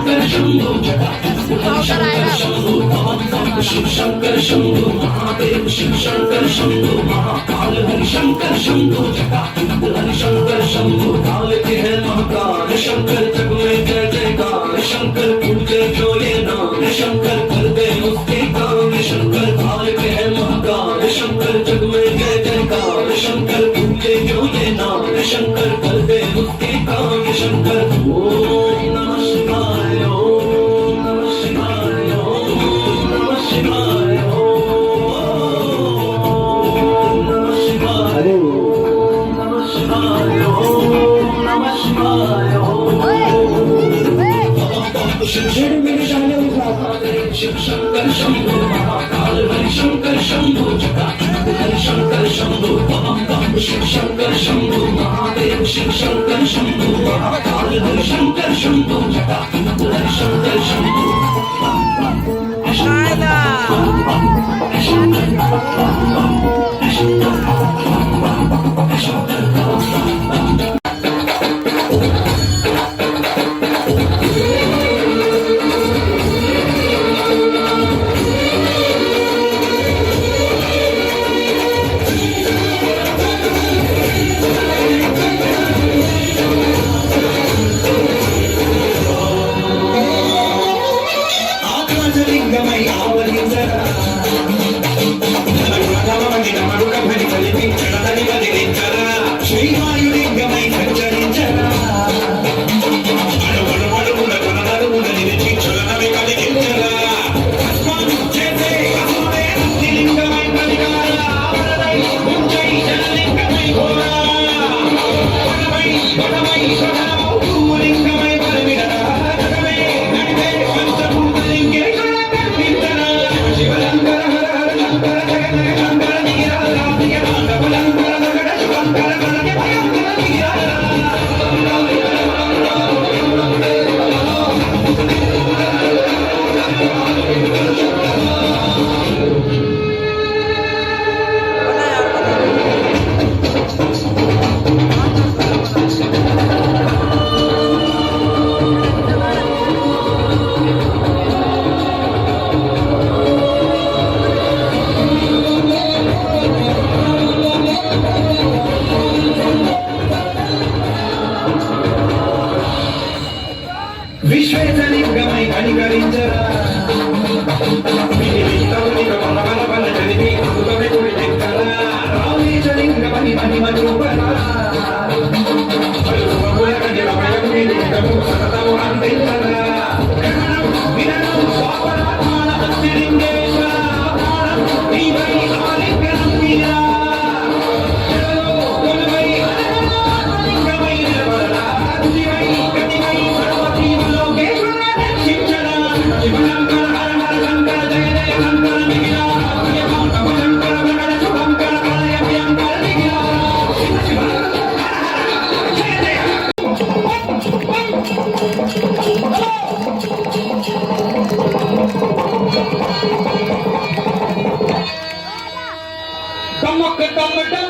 शंकर शंभो शंकर शंभो शिव शंकर शंभो महादेव शिव शंकर शंभो महाकाल हरि शंकर शंभो हरि शंकर शंभो काल के है महाकाल शंकर जग में जय जयकार शंकर पूजे जो ये नाम शंकर कर दे उसके काम शंकर काल के है महाकाल शंकर जग में जय जयकार शंकर पूजे जो ये नाम शंकर कर दे उसके काम शंकर ओम नमः शिवाय ओम नमः शिवाय ओम नमः शिवाय ओम नमः शिवाय ओम नमः शिवाय ओम नमः शिवाय शिव शंकर शंभो महाकाल हरि शंकर शंभो हरि शंकर शंभो शिव शंकर शंभो महादेव शिव शंकर शंभो महाकाल हरि शंकर शंभो हरि शंकर शंभो विश्वेशलिंगमय कनिकरिंचरा रामेशलिंगमणि मणिमधुपरा टमक टम टम